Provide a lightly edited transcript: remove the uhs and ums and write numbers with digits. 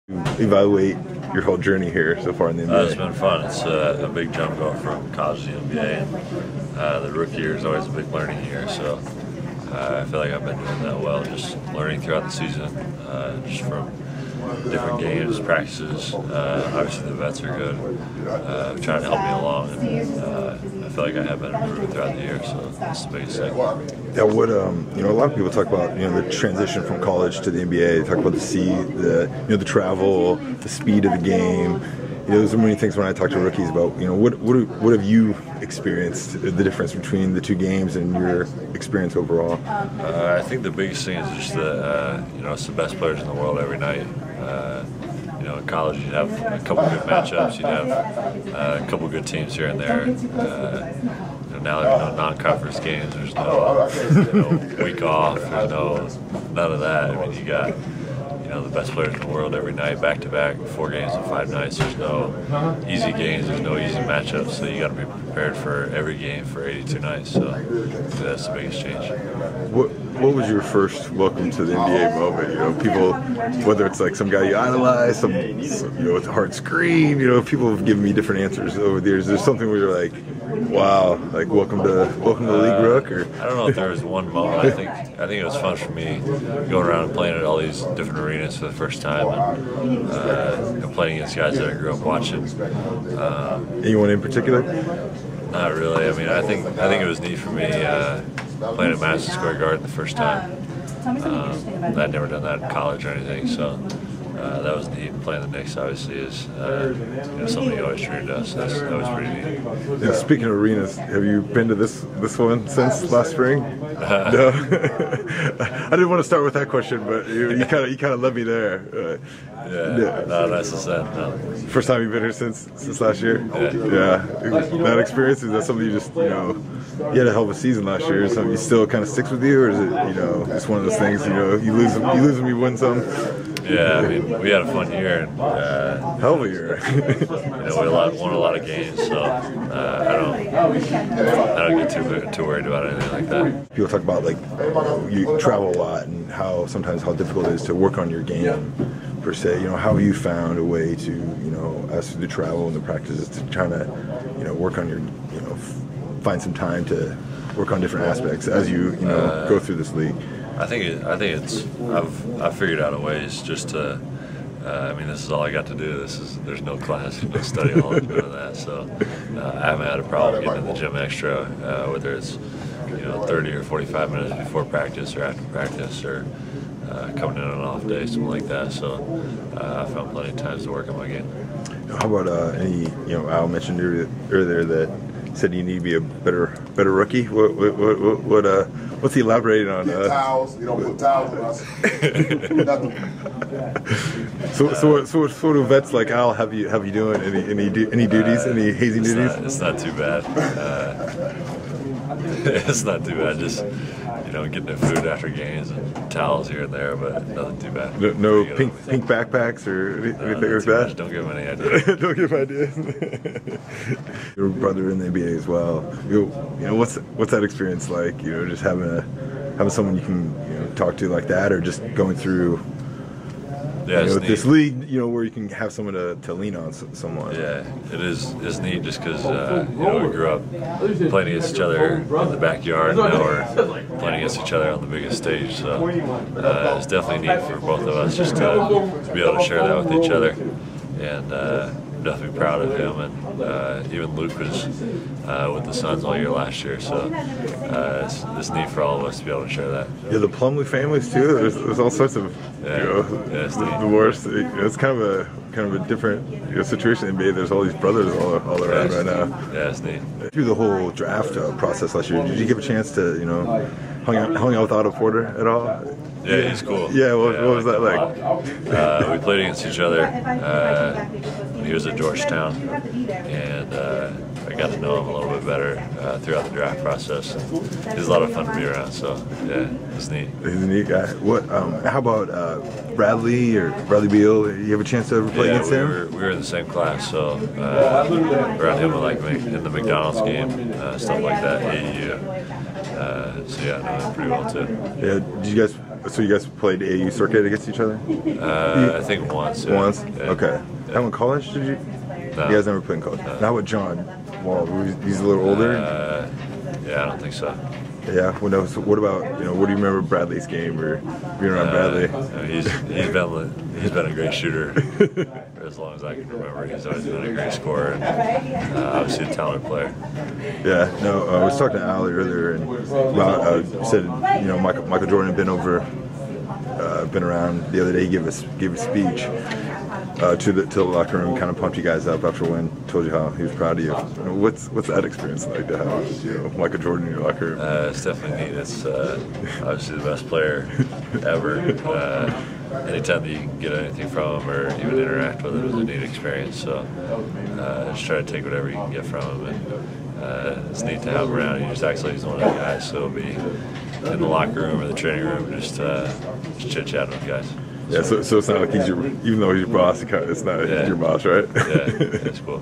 Evaluate your whole journey here so far in the NBA. It's been fun. It's a big jump going from college to the NBA. And, the rookie year is always a big learning year, so I feel like I've been doing that well, just learning throughout the season, just from different games, practices. Obviously the vets are good, trying to help me along, and I feel like I have been improving throughout the year, so that's the biggest thing. Yeah, what a lot of people talk about the transition from college to the NBA. They talk about the travel, the speed of the game. There's so many things when I talk to rookies about what have you experienced, the difference between the two games and your experience overall. I think the biggest thing is just that it's the best players in the world every night. In college you'd have a couple good matchups, you'd have a couple good teams here and there. Now there's no non-conference games, there's no week off, there's none of that. I mean, you got the best players in the world every night, back-to-back, 4 games in 5 nights. There's no easy games, there's no easy matchups, so you got to be prepared for every game for 82 nights. So that's the biggest change. What was your first welcome to the NBA moment? People, whether it's like some guy you idolize, some with a hard screen, people have given me different answers over the years. There's something where you're like, wow, like welcome to the league, Rook? Or I don't know if there was one moment. I think it was fun for me going around and playing at all these different arenas for the first time, and playing against guys that I grew up watching. Anyone in particular? Not really. I mean, I think it was neat for me playing at Madison Square Garden the first time. I'd never done that in college or anything, so that was neat. Playing the Knicks obviously is something you always dreamed of, so that was pretty neat. Yeah, speaking of arenas, have you been to this one since last spring? No. I didn't want to start with that question, but you kind of led me there. Yeah. No, that's the same. No. First time you've been here since last year? Yeah. That experience, is that something you just you had a hell of a season last year? Is something you still kind of sticks with you, or is it just one of those things you lose them, you win some? Yeah, I mean, we had a fun year, and hell of a year. We won a lot of games, so I don't get too worried about anything like that. People talk about you travel a lot and sometimes how difficult it is to work on your game per se. How have you found a way to as the travel and the practices to try to work on your find some time to work on different aspects as you go through this league? I think I've figured out a ways just to. I mean, this is all I got to do. There's no class, no study hall, none of that. So I haven't had a problem getting in the gym extra, whether it's 30 or 45 minutes before practice or after practice, or coming in on an off day, something like that. So I found plenty of times to work on my game. How about any? Al mentioned earlier that said you need to be a better rookie. What's he elaborating on? Towels. You don't put towels on us. Nothing. So what sort of vets like Al have you doing? Any duties? Any hazing duties? It's not too bad. It's not too bad. Just getting the food after games and towels here and there, but nothing too bad. No pink backpacks or anything like that. Don't give him any ideas. Don't give him ideas. Your brother in the NBA as well. What's that experience like? Just having someone you can talk to like that, or just going through. Yeah, this league, where you can have someone to lean on, someone. Yeah, it's neat just because we grew up playing against each other in the backyard, and now we're playing against each other on the biggest stage. So it's definitely neat for both of us just to be able to share that with each other, and I'm definitely proud of him. And even Luke was with the Suns all year last year, so it's neat for all of us to be able to share that. Yeah, the Plumlee families too. There's all sorts of divorce. It's kind of a different different situation in NBA. There's all these brothers all around right now. Yeah, it's neat. Through the whole draft process last year, did you give a chance to hung out with Otto Porter at all? Yeah, he's cool. Yeah, what was that like? We played against each other when he was at Georgetown, and I got to know him a little bit better throughout the draft process. He's a lot of fun to be around, so yeah, it's neat. He's a neat guy. How about Bradley Beal? You have a chance to ever play against him? We were in the same class, so around him in the McDonald's game, stuff like that, AAU. So yeah, I know him pretty well too. Yeah, did you guys So you guys played AAU circuit against each other? I think once. Yeah. Once? Yeah. Okay. Yeah. How in college did you? No. You guys never played in college. No. Now with John Wall, he's a little older. Yeah, I don't think so. Yeah. Well, no. So what about what do you remember Bradley's game or being around Bradley? He's been a great shooter for as long as I can remember. He's always been a great scorer and obviously a talented player. Yeah. No. I was talking to Ali earlier and about said Michael Jordan had been over. Been around the other day. He gave a speech to the locker room, kind of pumped you guys up after Win, told you how he was proud of you. What's that experience like to have Michael Jordan in your locker room? It's definitely neat. It's obviously the best player ever. Anytime that you can get anything from him or even interact with him is a neat experience. So just try to take whatever you can get from him, and it's neat to have him around. He just acts like he's one of the guys. So he'll be in the locker room or the training room, just chit-chatting with guys. Yeah, so it's not like he's even though he's your boss, it's not your boss, right? Yeah, it's cool.